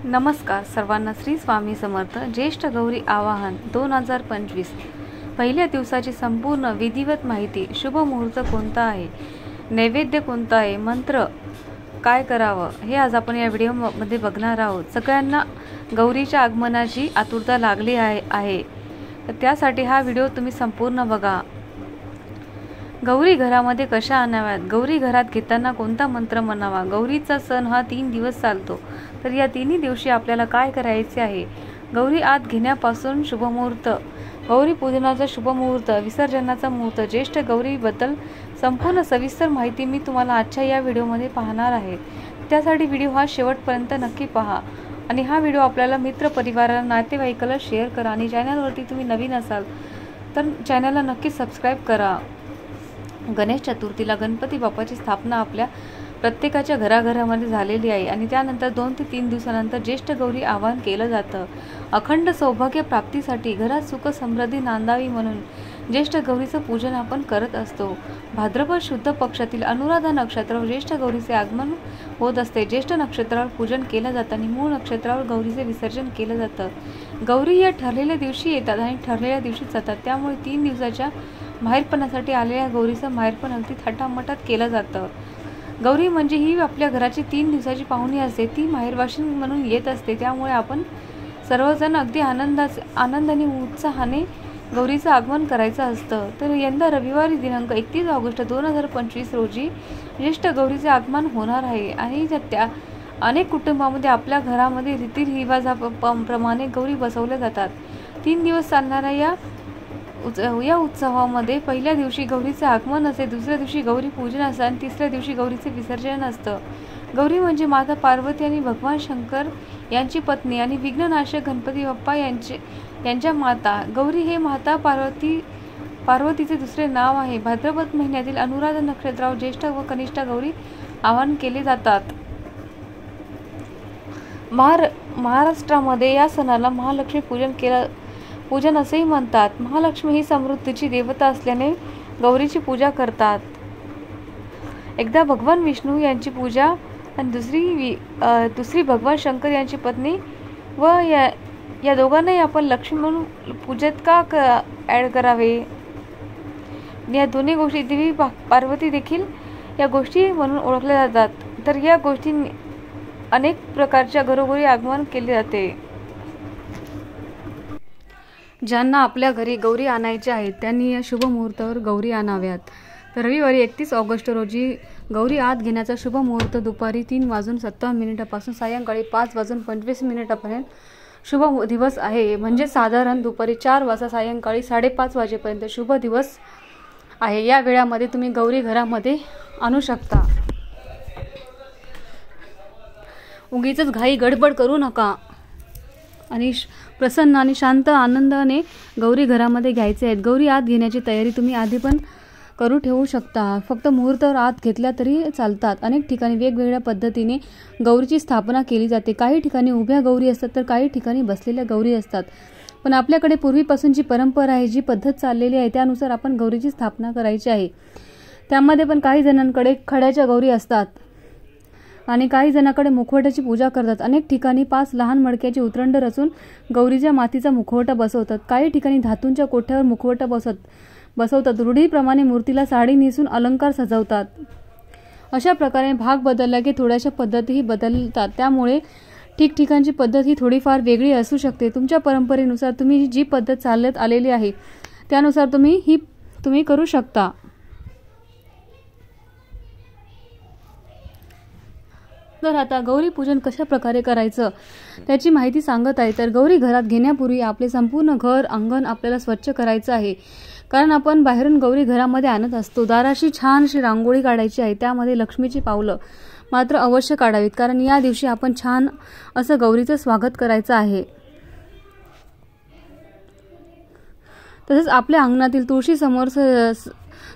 नमस्कार सर्वांना. श्री स्वामी समर्थ. ज्येष्ठ गौरी आवाहन 2025 पहिल्या दिवसाची संपूर्ण विधिवत माहिती. शुभ मुहूर्त कोणता आहे, नैवेद्य कोणता आहे, मंत्र काय करावं हे आज आपण या व्हिडिओमध्ये बघणार आहोत. सगळ्यांना गौरीच्या आगमनाची आतुरता लागली आहे तर त्यासाठी हा व्हिडिओ तुम्ही संपूर्ण बघा. गौरी घरामध्ये कशा आणाव्यात, गौरी घरात घेताना कोणता मंत्र म्हणावा, गौरीचा सण हा 3 दिवस चालतो तर या 3 दिवशी आपल्याला काय करायचे आहे. गौरी आत घेण्यापासून शुभमुहूर्त, गौरी पूजनाचा शुभमुहूर्त, विसर्जनाचा मुहूर्त, ज्येष्ठ गौरीबद्दल संपूर्ण सविस्तर माहिती मी तुम्हाला आजच्या या व्हिडिओमध्ये पाहणार आहे. त्यासाठी व्हिडिओ हा शेवटपर्यंत नक्की पहा आणि हा व्हिडिओ आपल्याला मित्र परिवाराला नातेवाईकाला शेअर करा आणि चॅनलवरती तुम्ही नवीन असाल तर चॅनलला नक्की सबस्क्राईब करा. गणेश चतुर्थीला गणपती बाप्पाची स्थापना आपल्या प्रत्येकाच्या घराघरामध्ये झालेली आहे आणि त्यानंतर 2 ते 3 दिवसानंतर ज्येष्ठ गौरी आवाहन केलं जातं. अखंड सौभाग्य प्राप्तीसाठी घरात सुख समृद्धी नांदावी म्हणून ज्येष्ठ गौरीचं पूजन आपण करत असतो. भाद्रपद शुद्ध पक्षातील अनुराधा नक्षत्रावर ज्येष्ठ गौरीचे आगमन होत असते. ज्येष्ठ नक्षत्रावर पूजन केलं जातं आणि मूळ नक्षत्रावर गौरीचे विसर्जन केलं जातं. गौरी या ठरलेल्या दिवशी येतात आणि ठरलेल्या दिवशीच जातात. त्यामुळे 3 दिवसाच्या माहेरपणासाठी आलेल्या गौरीचं माहेरपण अगदी थाटामाटात केलं जातं. गौरी म्हणजे ही आपल्या घराची 3 दिवसाची पाहुणी असते. ती माहेरवाशीण म्हणून येत असते. त्यामुळे आपण सर्वजण अगदी आनंदाने उत्साहाने गौरीचं आगमन करायचं असतं. तर यंदा रविवारी दिनांक 31 ऑगस्ट 2025 रोजी ज्येष्ठ गौरीचे आगमन होणार आहे आणि त्या अनेक कुटुंबामध्ये आपल्या घरामध्ये रीतिरिवाजाप्रमाणे गौरी बसवल्या जातात. 3 दिवस चालणाऱ्या या उत्सवामध्ये पहिल्या दिवशी गौरीचे आगमन असते, दुसऱ्या दिवशी गौरी पूजन असतं आणि तिसऱ्या दिवशी गौरीचे विसर्जन असतं. गौरी म्हणजे माता पार्वती आणि भगवान शंकर यांची पत्नी आणि विघ्ननाशक गणपती बाप्पा यांच्या माता. गौरी हे माता पार्वतीचे दुसरे नाव आहे. भाद्रपद महिन्यातील अनुराधा नक्षत्रावर ज्येष्ठ व कनिष्ठ गौरी आवाहन केले जातात. महाराष्ट्रामध्ये या सणाला महालक्ष्मी पूजन असेही म्हणतात. महालक्ष्मी ही समृद्धीची देवता असल्याने गौरीची पूजा करतात. एकदा भगवान विष्णू यांची पूजा आणि दुसरी भगवान शंकर यांची पत्नी व या दोघांनाही आपण लक्ष्मी म्हणून पूजेत का ॲड करावे. या दोन्ही गोष्टी देवी पार्वती देखील या गोष्टी म्हणून ओळखल्या जातात. तर या गोष्टी अनेक प्रकारच्या घरोघरी आगमन केले जाते. ज्यांना आपल्या घरी गौरी आणायच्या आहेत त्यांनी या शुभ मुहूर्तावर गौरी आणाव्यात. तर रविवारी 31 ऑगस्ट रोजी गौरी आत घेण्याचा शुभ मुहूर्त दुपारी 3:57 पासून सायंकाळी 5:25 शुभ दिवस आहे. म्हणजे साधारण दुपारी 4 वाजता सायंकाळी 5:30 वाजेपर्यंत शुभ दिवस आहे. या वेळामध्ये तुम्ही गौरी घरामध्ये आणू शकता. उगीचच घाई गडबड करू नका आणि प्रसन्न आणि शांत आनंदाने गौरी घरामध्ये घ्यायचे आहेत. गौरी आत घेण्याची तयारी तुम्ही आधी पण करू ठेवू शकता. फक्त मुहूर्तावर आत घेतल्या तरी चालतात. अनेक ठिकाणी वेगवेगळ्या पद्धतीने गौरीची स्थापना केली जाते. काही ठिकाणी उभ्या गौरी असतात तर काही ठिकाणी बसलेल्या गौरी असतात. पण आपल्याकडे पूर्वीपासून जी परंपरा आहे, जी पद्धत चाललेली आहे त्यानुसार आपण गौरीची स्थापना करायची आहे. त्यामध्ये पण काही जणांकडे खड्याच्या गौरी असतात आणि काही जणांकडे मुखवट्याची पूजा करतात. अनेक ठिकाणी 5 लहान मडक्याची उतरंड रचून गौरीच्या मातीचा मुखवटा बसवतात. काही ठिकाणी धातूंच्या कोठ्यावर मुखवटा बसवतात. रूढीप्रमाणे मूर्तीला साडी नेसून अलंकार सजवतात. अशा प्रकारे भाग बदलला की थोड्याशा पद्धतीही बदलतात. त्यामुळे ठिकठिकाणची पद्धत ही थोडीफार वेगळी असू शकते. तुमच्या परंपरेनुसार तुम्ही जी पद्धत चालत आलेली आहे त्यानुसार तुम्ही करू शकता. तर आता गौरी पूजन कशा प्रकारे करायचं त्याची माहिती सांगत आहे. तर गौरी घरात घेण्यापूर्वी आपले संपूर्ण घर अंगण आपल्याला स्वच्छ करायचं आहे. कारण आपण बाहेरून गौरी घरामध्ये आणत असतो. दाराशी छान अशी रांगोळी काढायची आहे. त्यामध्ये लक्ष्मीची पावलं मात्र अवश्य काढावीत कारण या दिवशी आपण छान असं गौरीचं स्वागत करायचं आहे. तसंच आपल्या अंगणातील तुळशी समोर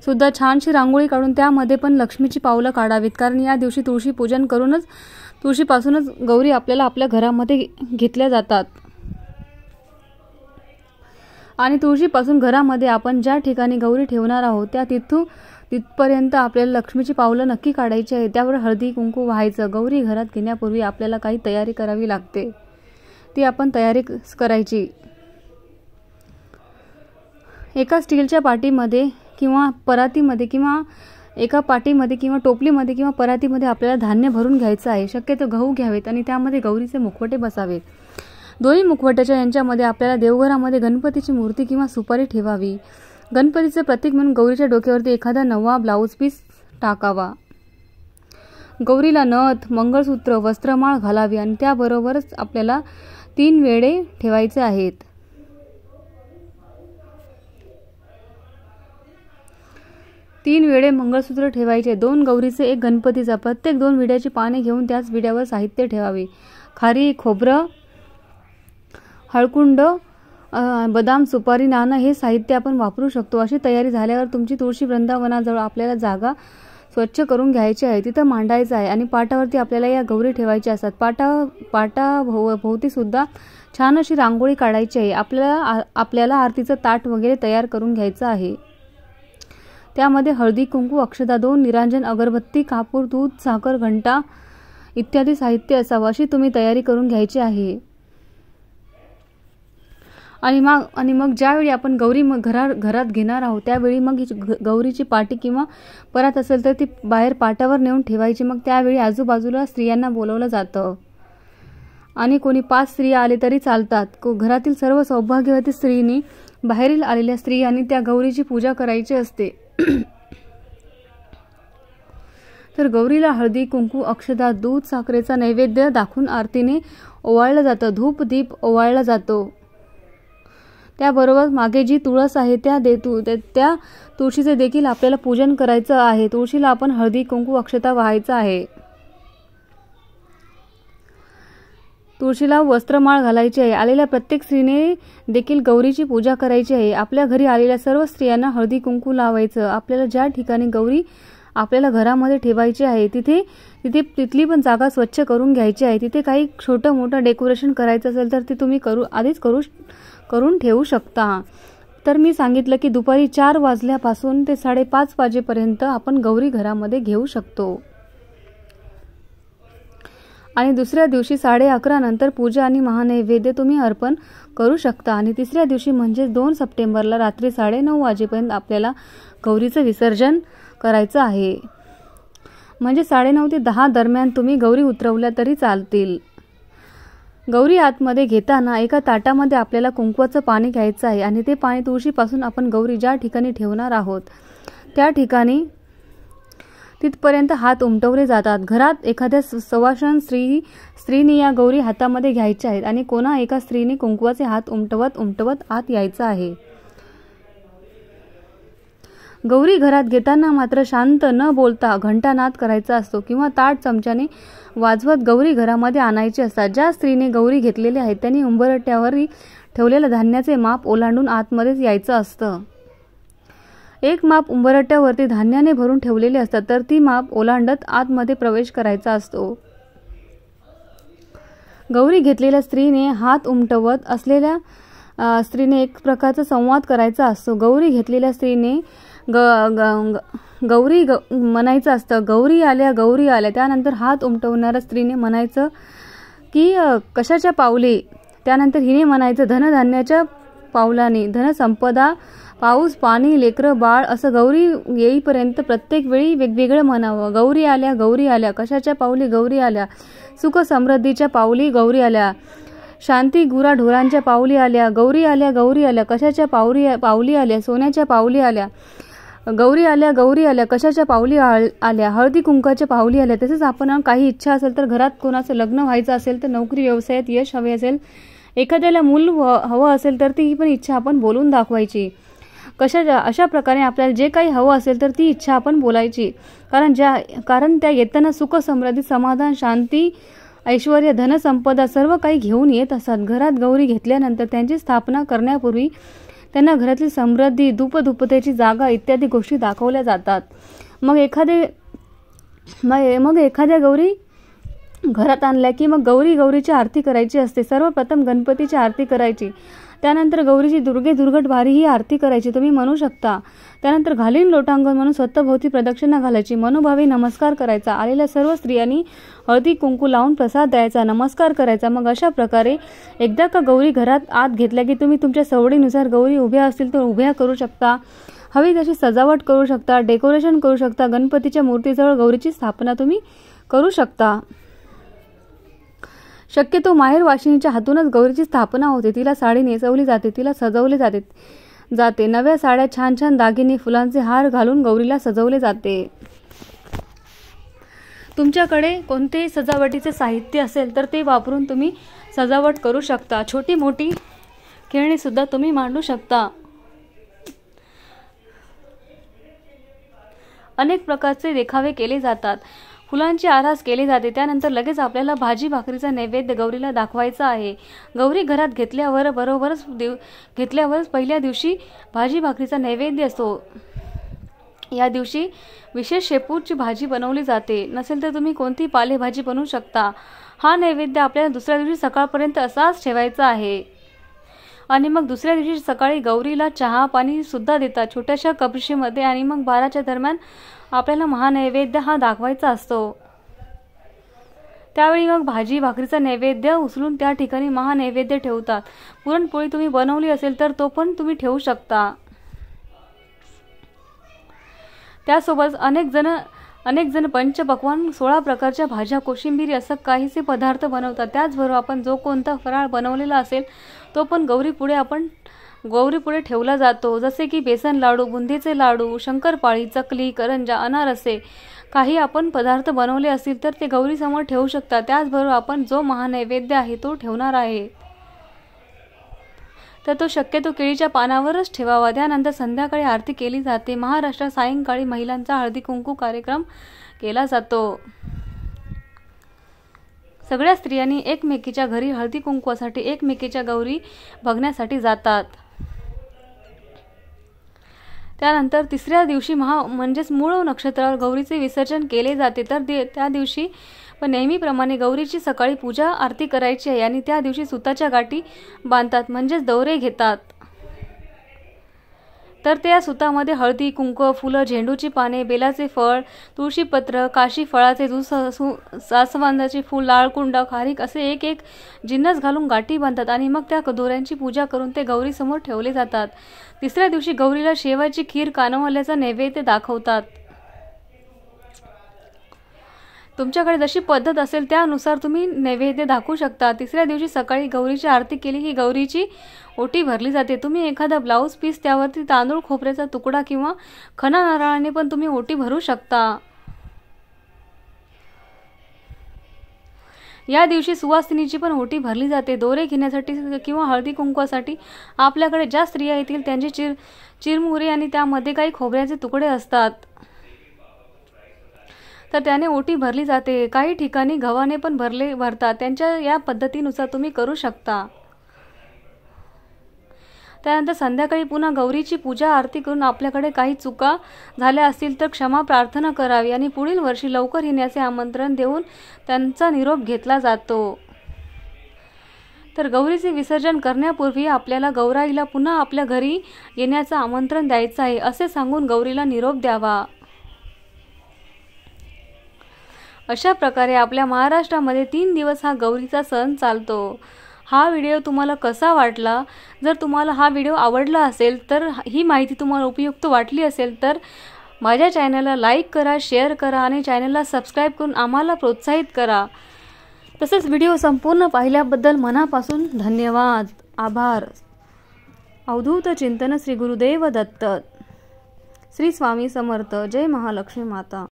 सुद्धा छानशी रांगोळी काढून त्यामध्ये पण लक्ष्मीची पावलं काढावीत कारण या दिवशी तुळशी पूजन करूनच तुळशीपासूनच गौरी आपल्याला आपल्या घरामध्ये घेतल्या जातात. आणि तुळशीपासून घरामध्ये आपण ज्या ठिकाणी गौरी ठेवणार आहोत त्या तिथपर्यंत आपल्याला लक्ष्मीची पावलं नक्की काढायची आहे. त्यावर हळदी कुंकू व्हायचं. गौरी घरात घेण्यापूर्वी आपल्याला काही तयारी करावी लागते, ती आपण तयारी करायची. एका स्टीलच्या पाटीमध्ये किंवा परातीमध्ये किंवा एका पाटीमध्ये किंवा टोपलीमध्ये किंवा परातीमध्ये आपल्याला धान्य भरून घ्यायचं आहे. शक्यतो गहू घ्यावेत आणि त्यामध्ये गौरीचे मुखवटे बसावेत. दोन्ही मुखवट्याच्या यांच्यामध्ये आपल्याला देवघरामध्ये गणपतीची मूर्ती किंवा सुपारी ठेवावी. गणपतीचे प्रतीक म्हणून गौरीच्या डोक्यावरती एखादा नवा ब्लाऊज पीस टाकावा. गौरीला नथ, मंगळसूत्र, वस्त्रमाळ घालावी आणि त्याबरोबरच आपल्याला 3 वेळे ठेवायचे आहेत. तीन वेळे मंगळसूत्र ठेवायचे. 2 गौरीचे, 1 गणपतीचा. प्रत्येक 2 विड्याची पाने घेऊन त्याच विड्यावर साहित्य ठेवावे. खारी, खोबरं, हळकुंड, बदाम, सुपारी, नाणं हे साहित्य आपण वापरू शकतो. अशी तयारी झाल्यावर तुमची तुळशी वृंदावनाजवळ आपल्याला जागा स्वच्छ करून घ्यायची आहे, तिथं मांडायचं आहे आणि पाटावरती आपल्याला या गौरी ठेवायच्या असतात. पाटाभोवती सुद्धा छान अशी रांगोळी काढायची आहे. आपल्याला आरतीचं ताट वगैरे तयार करून घ्यायचं आहे. त्यामध्ये हळदी कुंकू, अक्षता, 2 निरांजन, अगरबत्ती, कापूर, दूध, साखर, घंटा इत्यादी साहित्य असावं. अशी तुम्ही तयारी करून घ्यायची आहे. आणि मग ज्यावेळी आपण गौरी घरात घेणार आहोत त्यावेळी मग गौरीची पाटी किंवा परात असेल तर ती बाहेर पाटावर नेऊन ठेवायची. मग त्यावेळी आजूबाजूला स्त्रियांना बोलवलं जातं आणि कोणी 5 स्त्रिया आले तरी चालतात. घरातील सर्व सौभाग्यवती स्त्रीनी बाहेरील आलेल्या स्त्रियांनी त्या गौरीची पूजा करायची असते. तर गौरीला हळदी कुंकू, अक्षता, दूध, साखरेचा नैवेद्य दाखवून आरतीने ओवाळलं जातं. धूप दीप ओवाळला जातो. त्याबरोबर मागे जी तुळस आहे त्या तुळशीचे देखील आपल्याला पूजन करायचं आहे. तुळशीला आपण हळदी कुंकू, अक्षता वाहायचं आहे. तुळशीला वस्त्रमाळ घालायची आहे. आलेल्या प्रत्येक स्त्रीने देखील गौरीची पूजा करायची आहे. आपल्या घरी आलेल्या सर्व स्त्रियांना हळदी कुंकू लावायचं. आपल्याला ज्या ठिकाणी गौरी आपल्याला घरामध्ये ठेवायची आहे तिथली पण जागा स्वच्छ करून घ्यायची आहे. तिथे काही छोटं मोठं डेकोरेशन करायचं असेल तर ते तुम्ही आधीच करून ठेवू शकता. तर मी सांगितलं की दुपारी 4 वाजल्यापासून ते 5:30 वाजेपर्यंत आपण गौरी घरामध्ये घेऊ शकतो आणि दुसऱ्या दिवशी 11:30 नंतर पूजा आणि महानैवेद्य तुम्ही अर्पण करू शकता. आणि तिसऱ्या दिवशी म्हणजे 2 सप्टेंबरला रात्री 9:30 वाजेपर्यंत आपल्याला गौरीचं विसर्जन करायचं आहे. म्हणजे 9:30 ते 10 दरम्यान तुम्ही गौरी उतरवल्या तरी चालतील. गौरी आतमध्ये घेताना एका ताटामध्ये आपल्याला कुंकवाचं पाणी घ्यायचं आहे आणि ते पाणी तुळशीपासून आपण गौरी ज्या ठिकाणी ठेवणार आहोत त्या ठिकाणी तिथपर्यंत हात उमटवले जातात. घरात एखाद्या सवाष्ण स्त्रीने या गौरी हातामध्ये घ्यायच्या आहेत आणि कोणा एका स्त्रीने कुंकवाचे हात उमटवत आत यायचं आहे. गौरी घरात घेताना मात्र शांत न बोलता घंटानाद करायचा असतो किंवा ताट चमच्याने वाजवत गौरी घरामध्ये आणायची असतात. ज्या स्त्रीने गौरी घेतलेली आहेत त्यांनी उंबरठ्यावर ठेवलेल्या धान्याचे माप ओलांडून आतमध्येच यायचं असतं. एक माप उंबरठ्यावरती धान्याने भरून ठेवलेले असतात तर ती माप ओलांडत आतमध्ये प्रवेश करायचा असतो. गौरी घेतलेल्या स्त्रीने हात उमटवत असलेल्या स्त्रीने एक प्रकारचा संवाद करायचा असतो. गौरी घेतलेल्या स्त्रीने गौरी म्हणायचं असतं, गौरी आल्या गौरी आल्या. त्यानंतर हात उमटवणाऱ्या स्त्रीने म्हणायचं की कशाच्या पावली. त्यानंतर हिने म्हणायचं धनधान्याच्या पावलाने, धनसंपदा, पाऊस, पाणी, लेकरं, बाळ असं गौरी येईपर्यंत प्रत्येक वेळी वेगवेगळं म्हणावं. गौरी आल्या कशाच्या पावली गौरी आल्या, सुख समृद्धीच्या पावली गौरी आल्या, शांती गुरा ढोरांच्या पावली आल्या, गौरी आल्या कशाच्या पावली आल्या, सोन्याच्या पावली आल्या, गौरी आल्या कशाच्या पावली आल्या, हळदी कुंकाच्या पावली आल्या. तसेच आपण काही इच्छा असेल तर घरात कोणाचं लग्न व्हायचं असेल तर नोकरी व्यवसायात यश हवे असेल, एखाद्याला मूल हवं असेल तर ती पण इच्छा आपण बोलून दाखवायची. अशा प्रकारे आपल्याला जे काही हवं असेल तर ती इच्छा आपण बोलायची. कारण त्या येताना सुख समृद्धी, समाधान, शांती, ऐश्वर्य, धनसंपदा सर्व काही घेऊन येत असतात. घरात गौरी घेतल्यानंतर त्यांची स्थापना करण्यापूर्वी त्यांना घरातली समृद्धी, धूपधुपतेची जागा इत्यादी गोष्टी दाखवल्या जातात. मग एखाद्या गौरी घरात आणल्या की मग गौरीची आरती करायची असते. सर्वप्रथम गणपतीची आरती करायची. त्यानंतर गौरीची दुर्गे दुर्गट भारी ही आरती करायची, तुम्ही म्हणू शकता. त्यानंतर घालीन लोटांगण म्हणून स्वतःभोवती प्रदक्षिणा घालायची, मनोभावी नमस्कार करायचा. आलेल्या सर्व स्त्रियांनी हळदी कुंकू लावून प्रसाद द्यायचा, नमस्कार करायचा. मग अशा प्रकारे एकदा का गौरी घरात आत घेतल्या की तुम्ही तुमच्या सवडीनुसार गौरी उभ्या असतील तर उभ्या करू शकता, हवी तशी सजावट करू शकता, डेकोरेशन करू शकता. गणपतीच्या मूर्तीजवळ गौरीची स्थापना तुम्ही करू शकता. शक्यतो माहेर वाशिनीच्या हातूनच गौरीची स्थापना होते. तिला साडी नेसवली जाते, तिला सजवले जाते. नव्या साड्या, छान छान दागिने, फुलांचे हार घालून गौरीला सजवले जाते. तुमच्याकडे कोणतेही सजावटीचे साहित्य असेल तर ते वापरून तुम्ही सजावट करू शकता. छोटी मोठी खेळणी सुद्धा तुम्ही मांडू शकता. अनेक प्रकारचे देखावे केले जातात, फुलांची आरास केली जाते. त्यानंतर लगेच आपल्याला भाजी भाकरीचा नैवेद्य गौरीला दाखवायचा आहे. गौरी घरात घेतल्यावरच पहिल्या दिवशी भाजी भाकरीचा नैवेद्य असतो. या दिवशी विशेष शेपूची भाजी बनवली जाते. नसेल तर तुम्ही कोणती पालेभाजी बनवू शकता. हा नैवेद्य आपल्याला दुसऱ्या दिवशी सकाळपर्यंत असाच ठेवायचा आहे. आणि मग दुसऱ्या दिवशी सकाळी गौरीला चहा पाणी सुद्धा देतात छोट्याशा कपशीमध्ये. आणि मग 12च्या दरम्यान आपल्याला महानैवेद्य हा दाखवायचा असतो. त्यावेळी मग भाजी भाकरीचा नैवेद्य उचलून त्या ठिकाणी महानैवेद्य ठेवतात. पुरणपोळी तुम्ही बनवली असेल तर तो पण तुम्ही ठेवू शकता. त्यासोबत अनेक जण पंचपक्वान्न 16 प्रकारच्या भाज्या, कोशिंबीर असं काहीसे पदार्थ बनवतात. त्याचबरोबर आपण जो कोणता फराळ बनवलेला असेल तो पण गौरीपुढे ठेवला जातो. जसे की बेसन लाडू, बुंदीचे लाडू, शंकरपाळी, चकली, करंजा, अनारसे काही आपण पदार्थ बनवले असतील तर ते गौरीसमोर ठेवू शकता. त्याचबरोबर आपण जो महानैवेद्य आहे तो ठेवणार आहे तर तो शक्यतो केळीच्या पानावरच ठेवावा. त्यानंतर संध्याकाळी आरती केली जाते. महाराष्ट्रात सायंकाळी महिलांचा हळदी कुंकू कार्यक्रम केला जातो. सगळ्या स्त्रियांनी एकमेकीच्या घरी हळदी कुंकवासाठी एकमेकीच्या गौरी बघण्यासाठी जातात. त्यानंतर तिसऱ्या दिवशी म्हणजेच मूळ नक्षत्रावर गौरीचे विसर्जन केले जाते. तर त्या दिवशी पण नेहमीप्रमाणे गौरीची सकाळी पूजा आरती करायची आहे. आणि त्या दिवशी सुताच्या गाठी बांधतात म्हणजेच दौरे घेतात. तर त्या सुतामध्ये हळदी कुंकू, फुलं, झेंडूची पाने, बेलाचे फळ, तुळशीपत्र, काशी फळाचे दूध, जास्वंदाचे फूल, लाळकुंड, खारीक असे एक जिन्नस घालून गाठी बांधतात. आणि मग त्या दोऱ्यांची पूजा करून ते गौरीसमोर ठेवले जातात. तिसऱ्या दिवशी गौरीला शेवाची खीर, कानवल्याचा नैवेद्य दाखवतात. तुमच्याकडे जशी पद्धत असेल त्यानुसार तुम्ही नैवेद्य दाखवू शकता. तिसऱ्या दिवशी सकाळी गौरीची आरती केली की गौरीची ओटी भरली जाते. तुम्ही एखादा ब्लाऊज पीस, त्यावरती तांदूळ खोबऱ्याचा तुकडा किंवा खणा नारळाने पण तुम्ही ओटी भरू शकता. या दिवशी सुवासिनीची पण ओटी भरली जाते. दोरे घेण्यासाठी किंवा हळदी कुंकवासाठी आपल्याकडे ज्या स्त्रिया येतील त्यांची चिरमुरे आणि त्यामध्ये काही खोबऱ्याचे तुकडे असतात तर त्याने ओटी भरली जाते. काही ठिकाणी गव्हाने पण भरतात. त्यांच्या या पद्धतीनुसार तुम्ही करू शकता. त्यानंतर संध्याकाळी पुन्हा गौरीची पूजा आरती करून आपल्याकडे काही चुका झाल्या असतील तर क्षमा प्रार्थना करावी आणि पुढील वर्षी लवकर येण्याचे आमंत्रण देऊन त्यांचा निरोप घेतला जातो. तर गौरीचे विसर्जन करण्यापूर्वी आपल्याला गौराईला पुन्हा आपल्या घरी येण्याचं आमंत्रण द्यायचं आहे असे सांगून गौरीला निरोप द्यावा. अशा प्रकारे आपल्या महाराष्ट्रामध्ये 3 दिवस हा गौरीचा सण चालतो. हा व्हिडिओ तुम्हाला कसा वाटला? जर तुम्हाला हा व्हिडिओ आवडला असेल तर ही माहिती तुम्हाला उपयुक्त वाटली असेल तर माझ्या चॅनलला लाईक करा, शेअर करा आणि चॅनलला सबस्क्राईब करून आम्हाला प्रोत्साहित करा. तसेच व्हिडिओ संपूर्ण पाहिल्याबद्दल मनापासून धन्यवाद, आभार. अवधूत चिंतन श्री गुरुदेव दत्त. श्री स्वामी समर्थ. जय महालक्ष्मी माता.